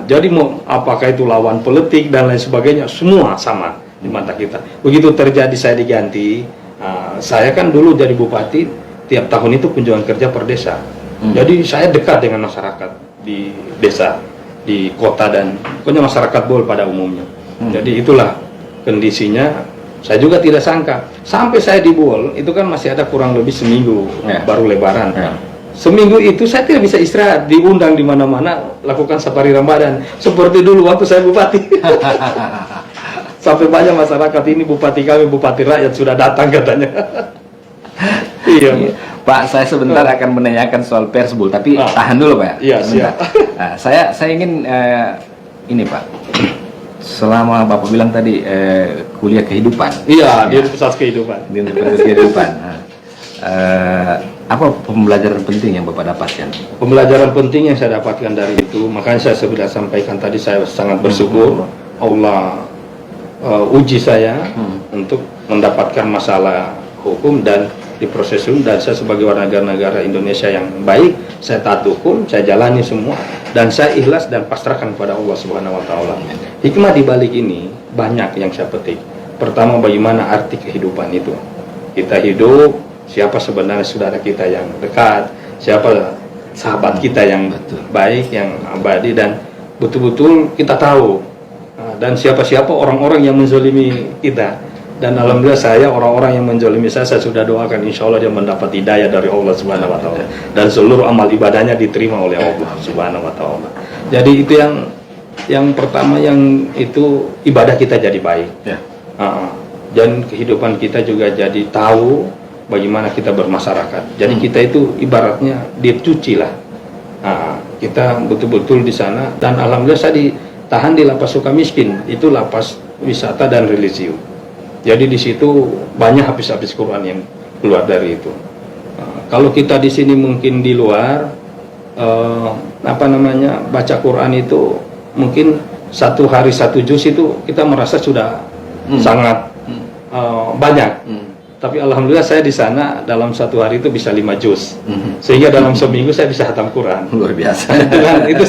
Jadi mau apakah itu lawan politik dan lain sebagainya, semua sama di mata kita. Begitu terjadi saya diganti, saya kan dulu jadi bupati, tiap tahun itu kunjungan kerja per desa. Jadi saya dekat dengan masyarakat di desa, di kota, dan pokoknya masyarakat Bol pada umumnya. Jadi itulah kondisinya. Saya juga tidak sangka sampai saya di Bol itu kan masih ada kurang lebih seminggu baru Lebaran. Seminggu itu saya tidak bisa istirahat, diundang di mana-mana lakukan safari Ramadan seperti dulu waktu saya bupati. Sampai banyak masyarakat ini bupati kami, bupati rakyat sudah datang katanya. Iya, Pak, saya sebentar akan menanyakan soal pers Bol, tapi tahan dulu Pak. Iya, siap. Nah, saya ingin ini Pak. Selama Bapak bilang tadi kuliah kehidupan. Iya, di Universitas Kehidupan. Di Universitas Kehidupan. Apa pembelajaran penting yang Bapak dapatkan? Pembelajaran penting yang saya dapatkan dari itu, makanya saya sudah sampaikan tadi, saya sangat bersyukur Allah uji saya untuk mendapatkan masalah hukum dan diproses hukum, dan saya sebagai warga negara Indonesia yang baik, saya taat hukum, saya jalani semua, dan saya ikhlas dan pasrahkan kepada Allah Subhanahu wa Ta'ala. Hikmah di balik ini banyak yang saya petik. Pertama, bagaimana arti kehidupan itu. Kita hidup, siapa sebenarnya saudara kita yang dekat, siapa sahabat kita yang baik, yang abadi, dan betul-betul kita tahu, dan siapa-siapa orang-orang yang menzalimi kita. Dan alhamdulillah saya, orang-orang yang menzalimi saya sudah doakan, insya Allah dia mendapat hidayah dari Allah Subhanahu wa Ta'ala, dan seluruh amal ibadahnya diterima oleh Allah Subhanahu wa Ta'ala. Jadi itu yang pertama, yang itu ibadah kita jadi baik, dan kehidupan kita juga jadi tahu bagaimana kita bermasyarakat. Jadi kita itu ibaratnya dicuci lah. Kita betul-betul di sana, dan alhamdulillah saya ditahan di Lapas Sukamiskin, itu lapas wisata dan religius. Jadi di situ banyak habis-habis Quran yang keluar dari itu. Kalau kita di sini mungkin di luar, baca Quran itu mungkin satu hari satu juz itu kita merasa sudah sangat banyak. Tapi alhamdulillah saya di sana dalam satu hari itu bisa 5 juz. Sehingga dalam seminggu saya bisa khatam Quran. Luar biasa. Itu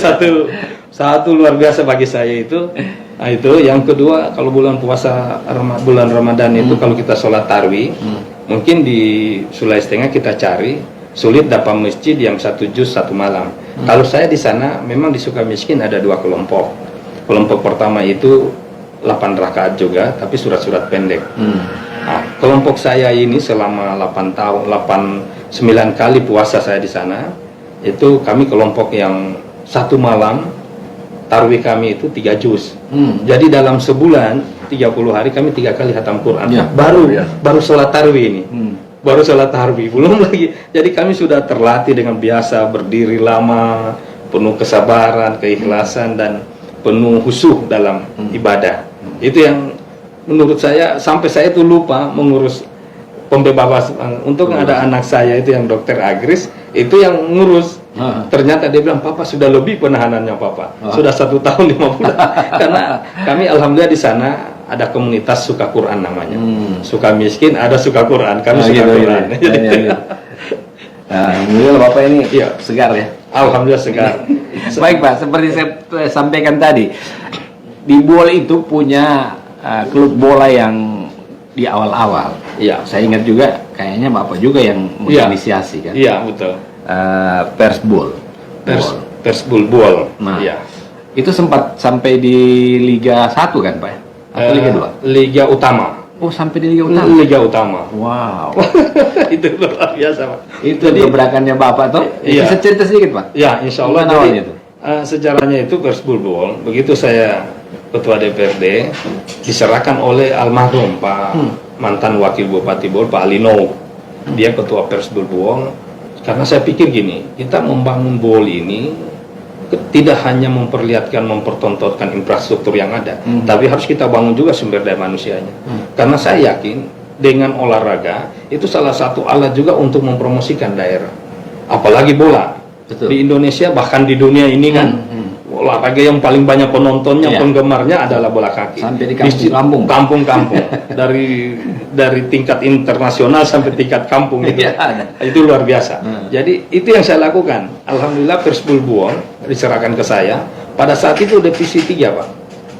satu luar biasa bagi saya itu. Nah, itu yang kedua, kalau bulan puasa bulan Ramadan itu kalau kita sholat tarawih, mungkin di Sulawesi Tengah kita cari sulit dapat masjid yang 1 juz 1 malam. Kalau saya di sana memang di Sukamiskin ada 2 kelompok. Kelompok pertama itu 8 rakaat juga, tapi surat-surat pendek. Nah, kelompok saya ini selama 9 kali puasa saya di sana, itu kami kelompok yang 1 malam tarawih kami itu 3 juz. Jadi dalam sebulan 30 hari kami 3 kali khatam Quran. Baru sholat tarawih ini. Baru sholat tarawih, belum lagi. Jadi kami sudah terlatih dengan biasa berdiri lama, penuh kesabaran, keikhlasan, dan penuh khusyuk dalam ibadah. Itu yang menurut saya, sampai saya itu lupa mengurus pembebasan. Untuk ada anak saya itu yang dokter Agris, itu yang ngurus. Ternyata dia bilang, Papa sudah lebih penahanannya Papa, sudah 1 tahun 5 bulan. Karena kami alhamdulillah di sana ada komunitas suka Quran namanya. Sukamiskin ada suka Quran, kami suka Quran. Alhamdulillah Bapak ini segar ya. Alhamdulillah segar. Baik Pak, seperti saya sampaikan tadi, di Bol itu punya klub bola yang di awal-awal. Iya. Saya ingat juga kayaknya Bapak juga yang menginisiasi kan. Iya, betul. Pers Bol. Pers Bol. Nah, iya. Itu sempat sampai di Liga 1 kan Pak? Atau Liga 2? Liga Utama. Oh, sampai di Liga Utama? Liga Utama. Wow. Itu luar biasa Pak. Itu gebrakannya Bapak tuh? Iya. Bisa cerita sedikit Pak? Ya, insya Allah. Jadi, sejarahnya itu Pers Bol, begitu saya Ketua DPRD, diserahkan oleh almarhum Pak mantan Wakil Bupati Bol, Pak Alino. Dia Ketua Pers Bol. Karena saya pikir gini, kita membangun Bol ini tidak hanya memperlihatkan, mempertontonkan infrastruktur yang ada, tapi harus kita bangun juga sumber daya manusianya. Karena saya yakin dengan olahraga itu salah satu alat juga untuk mempromosikan daerah. Apalagi bola. Betul. Di Indonesia bahkan di dunia ini kan olahraga yang paling banyak penontonnya, penggemarnya adalah bola kaki. Sampai di kampung-kampung. Kampung-kampung. dari tingkat internasional sampai tingkat kampung itu. Itu luar biasa. Jadi itu yang saya lakukan. Alhamdulillah Persibul Buol diserahkan ke saya. Pada saat itu divisi 3, Pak.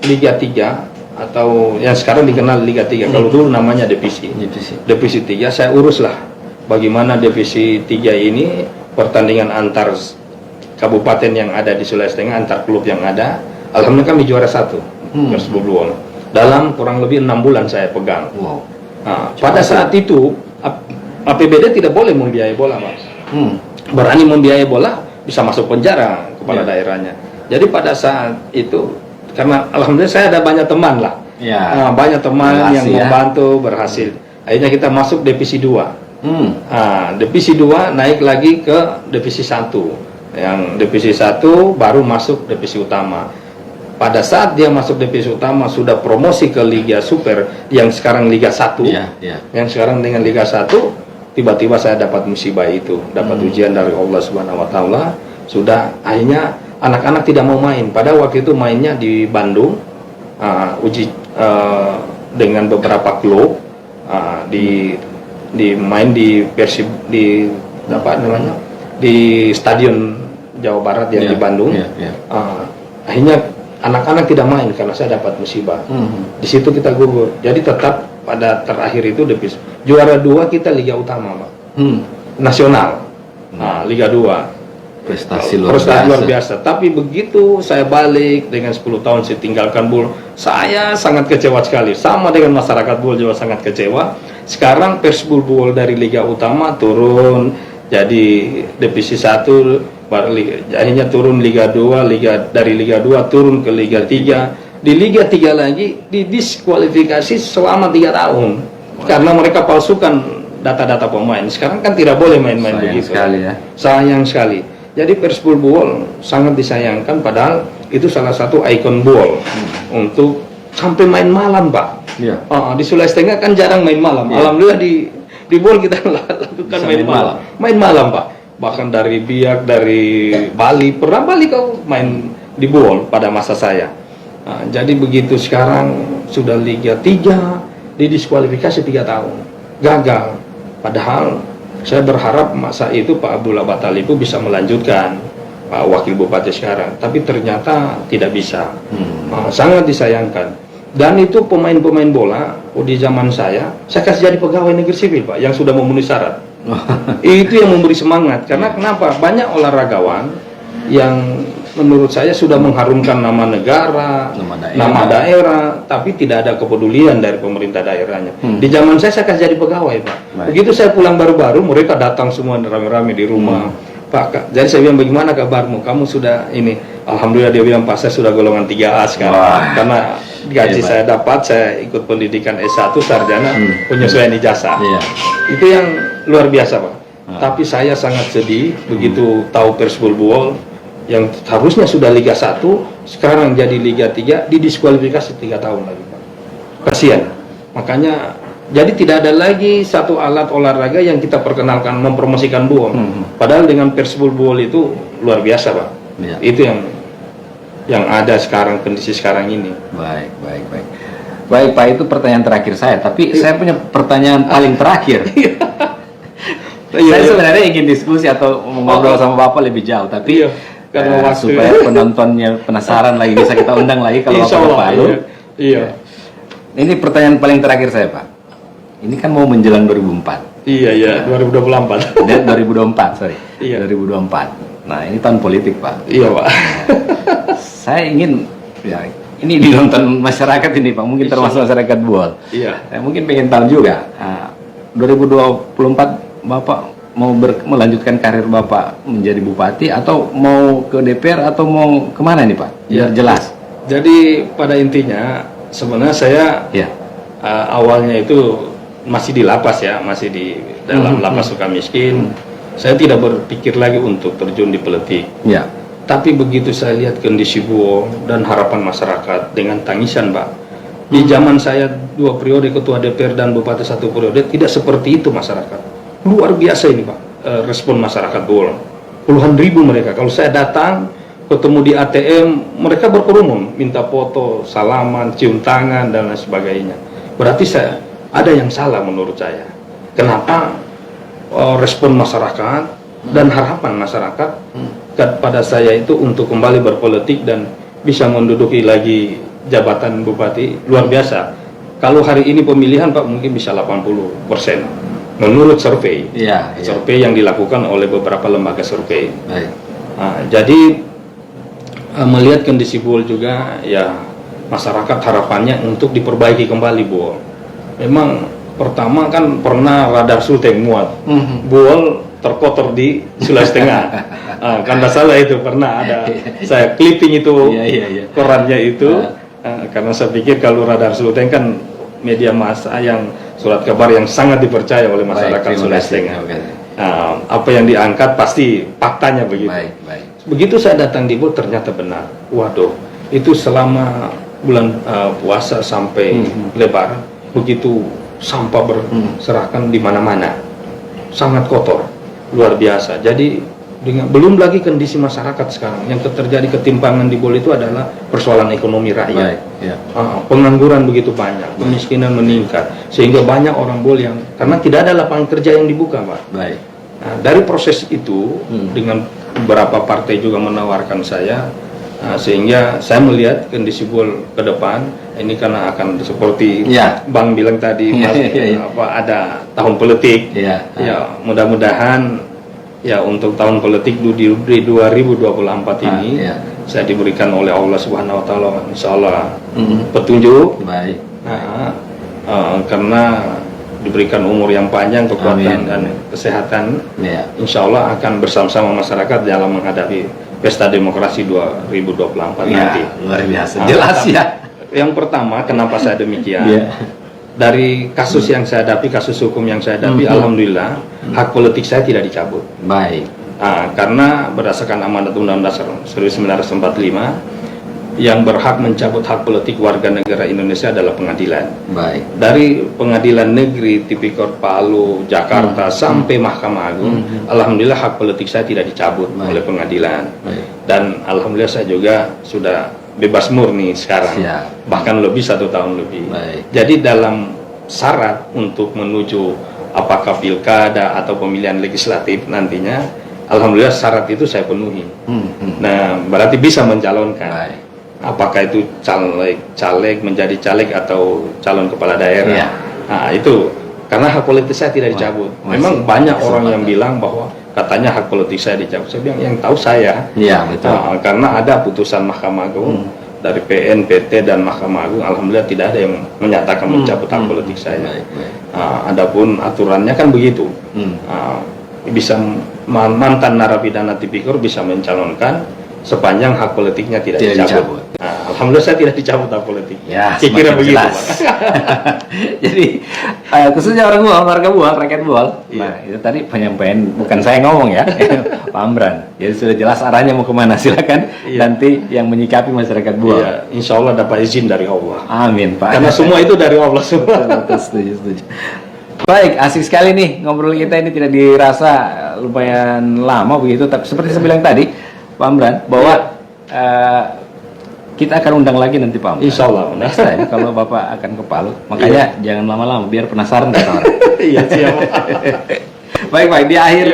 Liga 3 atau yang sekarang dikenal Liga 3. Kalau dulu namanya divisi 3, saya uruslah bagaimana divisi 3 ini pertandingan antar kabupaten yang ada di Sulawesi Tengah, antar klub yang ada. Alhamdulillah kami juara 1 Persibul Buol. Dalam kurang lebih 6 bulan saya pegang. Nah, pada saat itu APBD tidak boleh membiayai bola, Mas. Berani membiayai bola bisa masuk penjara kepala daerahnya. Jadi pada saat itu, karena alhamdulillah saya ada banyak teman lah, banyak teman yang membantu, berhasil. Akhirnya kita masuk divisi 2. Divisi 2 naik lagi ke divisi 1. Yang divisi 1 baru masuk divisi utama. Pada saat dia masuk divisi utama sudah promosi ke Liga Super yang sekarang Liga 1. Yang sekarang dengan Liga 1, tiba-tiba saya dapat musibah itu, dapat ujian dari Allah Subhanahu wa taala. Sudah akhirnya anak-anak tidak mau main. Pada waktu itu mainnya di Bandung, dengan beberapa klub, main di Persib di apa namanya, di Stadion Jawa Barat yang di Bandung. Akhirnya anak-anak tidak main karena saya dapat musibah. Di situ kita gugur. Jadi tetap pada terakhir itu divisi juara 2 kita Liga Utama, Pak. Nasional. Liga 2. Prestasi luar biasa. Tapi begitu saya balik dengan 10 tahun saya tinggalkan Buol, saya sangat kecewa sekali. Sama dengan masyarakat Buol juga sangat kecewa. Sekarang Persibul Buol dari Liga Utama turun jadi divisi 1, akhirnya turun Liga 2, dari Liga 2 turun ke Liga 3. Di Liga 3 lagi didiskualifikasi selama 3 tahun karena mereka palsukan data-data pemain. Sekarang kan tidak boleh main-main begitu. Sayang sekali. Jadi Persibul Buol sangat disayangkan, padahal itu salah satu ikon Buol untuk sampai main malam, Pak. Di Sulawesi Tengah kan jarang main malam. Alhamdulillah di Buol kita lakukan main malam, Pak. Bahkan dari Biak, dari Bali, pernah Bali kau main di Buol pada masa saya. Jadi begitu sekarang sudah Liga 3 didiskualifikasi 3 tahun, gagal. Padahal saya berharap masa itu Pak Abdullah Batalipu bisa melanjutkan, Pak Wakil Bupati sekarang, tapi ternyata tidak bisa. Sangat disayangkan. Dan itu pemain-pemain bola di zaman saya kasih jadi pegawai negeri sipil, Pak, yang sudah memenuhi syarat. Itu yang memberi semangat. Karena kenapa? Banyak olahragawan yang menurut saya sudah mengharumkan nama negara, nama daerah, tapi tidak ada kepedulian dari pemerintah daerahnya. Di zaman saya kasih jadi pegawai, Pak. Begitu saya pulang baru-baru, mereka datang semua rame-rame di rumah. Pak, jadi saya bilang, bagaimana kabarmu? Kamu sudah ini? Alhamdulillah, dia bilang, Pak, saya sudah golongan 3A sekarang. Karena gaji saya dapat, saya ikut pendidikan S1 sarjana penyesuaian ijazah. Itu yang luar biasa, Pak. Tapi saya sangat sedih begitu tahu Persibul Buol yang harusnya sudah Liga 1 sekarang jadi Liga 3 didiskualifikasi 3 tahun lagi, Pak. Kasihan. Makanya jadi tidak ada lagi satu alat olahraga yang kita perkenalkan mempromosikan Buol. Padahal dengan Persibul Buol itu luar biasa, Pak. Itu yang ada sekarang, kondisi sekarang ini. Baik Pak, itu pertanyaan terakhir saya. Tapi saya punya pertanyaan paling terakhir. Saya sebenarnya ingin diskusi atau ngobrol sama Bapak lebih jauh, tapi supaya penontonnya penasaran lagi, bisa kita undang lagi kalau Bapak lalu. Ini pertanyaan paling terakhir saya, Pak. Ini kan mau menjelang 2004. 2024. 2024, sorry. 2024. Nah, ini tahun politik, Pak. Pak. Saya ingin, ini ditonton masyarakat ini, Pak. Mungkin termasuk masyarakat Buol. Saya mungkin pengen tahu juga. 2024 Bapak mau melanjutkan karir Bapak menjadi bupati atau mau ke DPR atau mau kemana nih, Pak? Jelas. Jadi pada intinya sebenarnya saya awalnya itu masih di lapas masih di dalam lapas Sukamiskin. Saya tidak berpikir lagi untuk terjun di politik. Tapi begitu saya lihat kondisi Buol dan harapan masyarakat dengan tangisan, Pak. Di zaman saya 2 periode ketua DPR dan bupati 1 periode tidak seperti itu masyarakat. Luar biasa ini, Pak, respon masyarakat Buol. Puluhan ribu mereka. Kalau saya datang ketemu di ATM, mereka berkerumun, minta foto, salaman, cium tangan, dan lain sebagainya. Berarti ada yang salah menurut saya. Kenapa respon masyarakat dan harapan masyarakat kepada saya itu untuk kembali berpolitik dan bisa menduduki lagi jabatan bupati, luar biasa. Kalau hari ini pemilihan Pak mungkin bisa 80% menurut survei, survei yang dilakukan oleh beberapa lembaga survei. Jadi melihat kondisi Bol juga, ya masyarakat harapannya untuk diperbaiki kembali Bol. Memang pertama kan pernah radar Sulteng muat, Bol terkotor di Sulawesi Tengah. Kan tidak salah itu pernah ada saya clipping itu korannya itu. Karena saya pikir kalau radar Sulteng kan media massa yang surat kabar yang sangat dipercaya oleh masyarakat Sulawesi Tengah. Apa yang diangkat pasti faktanya begitu. Begitu saya datang di Bol ternyata benar. Waduh, itu selama bulan puasa sampai Lebaran begitu sampah berserakan di mana-mana, sangat kotor, luar biasa. Jadi belum lagi kondisi masyarakat sekarang yang terjadi ketimpangan di Bol itu adalah persoalan ekonomi rakyat. Pengangguran begitu banyak, kemiskinan meningkat, sehingga banyak orang Bol yang karena tidak ada lapangan kerja yang dibuka, Pak. Nah, dari proses itu dengan beberapa partai juga menawarkan saya, sehingga saya melihat kondisi Bol ke depan ini karena akan seperti Bang bilang tadi, ada tahun politik. Ya mudah-mudahan. Ya untuk tahun politik di 2024 ini saya diberikan oleh Allah Subhanahu Wa Taala, insya Allah petunjuk. Karena diberikan umur yang panjang, kekuatan dan kesehatan, insya Allah akan bersama-sama masyarakat dalam menghadapi pesta demokrasi 2024 nanti. Luar biasa, jelas ya. Yang pertama, kenapa saya demikian? Dari kasus yang saya hadapi, kasus hukum yang saya hadapi, alhamdulillah hak politik saya tidak dicabut. Karena berdasarkan amanat Undang-Undang Dasar 1945, yang berhak mencabut hak politik warga negara Indonesia adalah pengadilan. Dari pengadilan negeri Tipikor Palu, Jakarta sampai Mahkamah Agung, alhamdulillah hak politik saya tidak dicabut oleh pengadilan. Dan alhamdulillah saya juga sudah bebas murni sekarang, bahkan lebih 1 tahun lebih. Jadi dalam syarat untuk menuju apakah pilkada atau pemilihan legislatif nantinya, alhamdulillah syarat itu saya penuhi. Nah, berarti bisa mencalonkan. Apakah itu caleg menjadi caleg atau calon kepala daerah. Nah, itu karena hak politik saya tidak dicabut. Memang banyak orang yang bilang bahwa katanya hak politik saya dicabut. Saya bilang yang tahu saya. Karena ada putusan Mahkamah Agung dari PN, PT dan Mahkamah Agung, alhamdulillah tidak ada yang menyatakan mencabut hak politik saya. Adapun aturannya kan begitu. Bisa mantan narapidana tipikor bisa mencalonkan sepanjang hak politiknya tidak dicabut. Alhamdulillah saya tidak dicabut hak politik. Saya kira begitu. Jadi khususnya orang Buol, warga Buol, rakyat Buol. Nah, itu tadi penyampaian bukan saya ngomong ya, Pak Amran. Jadi sudah jelas arahnya mau kemana. Silakan nanti yang menyikapi masyarakat Buol. Insya Allah dapat izin dari Allah. Amin, Pak. Karena semua itu dari Allah semua. Setuju. Baik, asik sekali nih ngobrol kita ini, tidak dirasa lumayan lama begitu. Tapi seperti saya bilang tadi, Pak Amran, bahwa kita akan undang lagi nanti Pak Amran. Insya Allah. Next time kalau Bapak akan ke Palu, makanya jangan lama-lama biar penasaran kata orang. Iya, siap. Baik, di akhir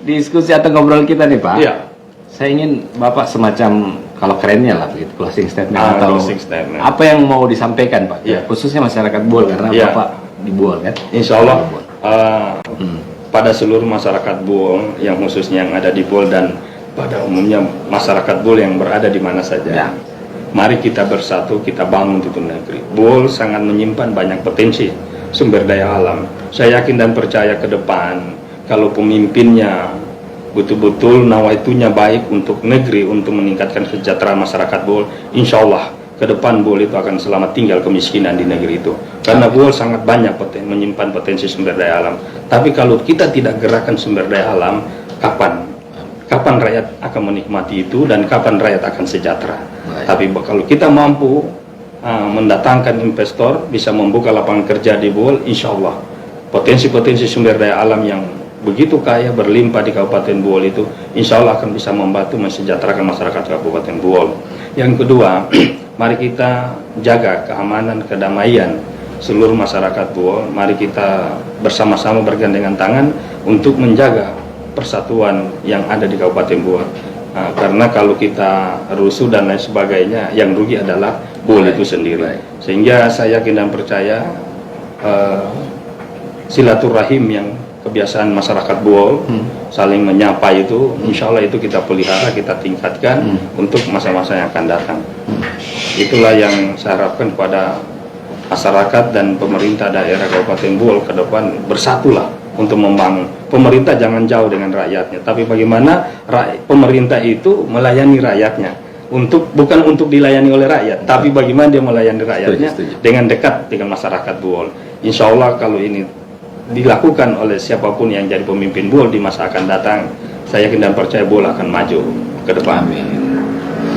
diskusi atau ngobrol kita nih Pak, saya ingin Bapak semacam, kalau kerennya lah begitu, closing statement atau apa yang mau disampaikan Pak, khususnya masyarakat Buol karena Bapak di Buol kan. Insya Allah pada seluruh masyarakat Buol, yang khususnya yang ada di Buol dan pada umumnya masyarakat Buol yang berada di mana saja. Mari kita bersatu, kita bangun itu negeri. Buol sangat menyimpan banyak potensi sumber daya alam. Saya yakin dan percaya ke depan kalau pemimpinnya betul-betul nawaitunya baik untuk negeri, untuk meningkatkan kesejahteraan masyarakat Buol, insya Allah ke depan Buol itu akan selamat tinggal kemiskinan di negeri itu. Karena Buol sangat banyak menyimpan potensi sumber daya alam. Tapi kalau kita tidak gerakan sumber daya alam, kapan rakyat akan menikmati itu dan kapan rakyat akan sejahtera. Tapi kalau kita mampu mendatangkan investor, bisa membuka lapangan kerja di Buol, insya Allah potensi-potensi sumber daya alam yang begitu kaya berlimpah di Kabupaten Buol itu, insya Allah akan bisa membantu mensejahterakan masyarakat Kabupaten Buol. Yang kedua, mari kita jaga keamanan, kedamaian seluruh masyarakat Buol. Mari kita bersama-sama bergandengan tangan untuk menjaga persatuan yang ada di Kabupaten Buol. Nah, karena kalau kita rusuh dan lain sebagainya, yang rugi adalah Buol itu sendiri. Sehingga saya yakin dan percaya silaturahim yang kebiasaan masyarakat Buol saling menyapa itu, insya Allah itu kita pelihara, kita tingkatkan untuk masa-masa yang akan datang. Itulah yang saya harapkan kepada masyarakat dan pemerintah daerah Kabupaten Buol ke depan, bersatulah untuk membangun. Pemerintah jangan jauh dengan rakyatnya, tapi bagaimana pemerintah itu melayani rakyatnya, bukan untuk dilayani oleh rakyat, tapi bagaimana dia melayani rakyatnya dengan dekat dengan masyarakat Buol. Insya Allah kalau ini dilakukan oleh siapapun yang jadi pemimpin Buol di masa akan datang, saya yakin dan percaya Buol akan maju ke depan. Amin.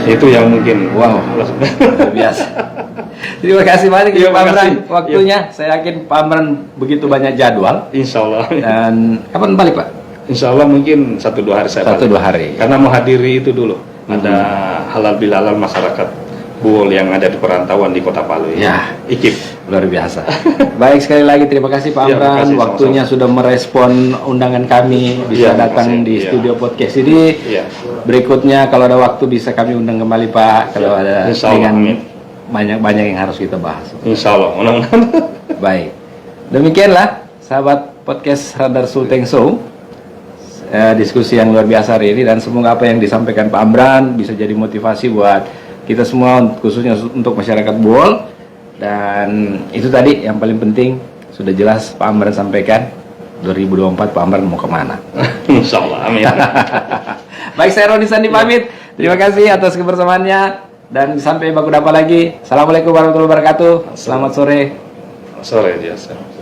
Itu yang mungkin. Wow, luar biasa. Terima kasih banyak Pak Amran waktunya. Saya yakin Pak Amran begitu banyak jadwal. Insya Allah. Dan kapan balik Pak? Insya Allah mungkin 1-2 hari saya balik. 1-2 hari. Karena menghadiri itu dulu. Ada halal bihalal masyarakat Buol yang ada di perantauan di Kota Palu. Ya, IKIP. Luar biasa. Baik, sekali lagi terima kasih Pak Amran. Kasih, waktunya sudah merespon undangan kami bisa datang di studio podcast ini. Berikutnya kalau ada waktu bisa kami undang kembali Pak. Kalau ada dengan banyak yang harus kita bahas. Insya Allah, mudah-mudahan. Baik, demikianlah sahabat podcast Radar Sulteng Show, diskusi yang luar biasa hari ini, dan semoga apa yang disampaikan Pak Amran bisa jadi motivasi buat kita semua, khususnya untuk masyarakat Buol. Dan itu tadi yang paling penting sudah jelas Pak Amran sampaikan 2024 Pak Amran mau kemana. Insya Allah, amin. Baik, saya Roni Sandi pamit. Terima kasih atas kebersamaannya dan sampai baku dapat lagi. Assalamualaikum warahmatullahi wabarakatuh. Selamat sore. Sore biasa.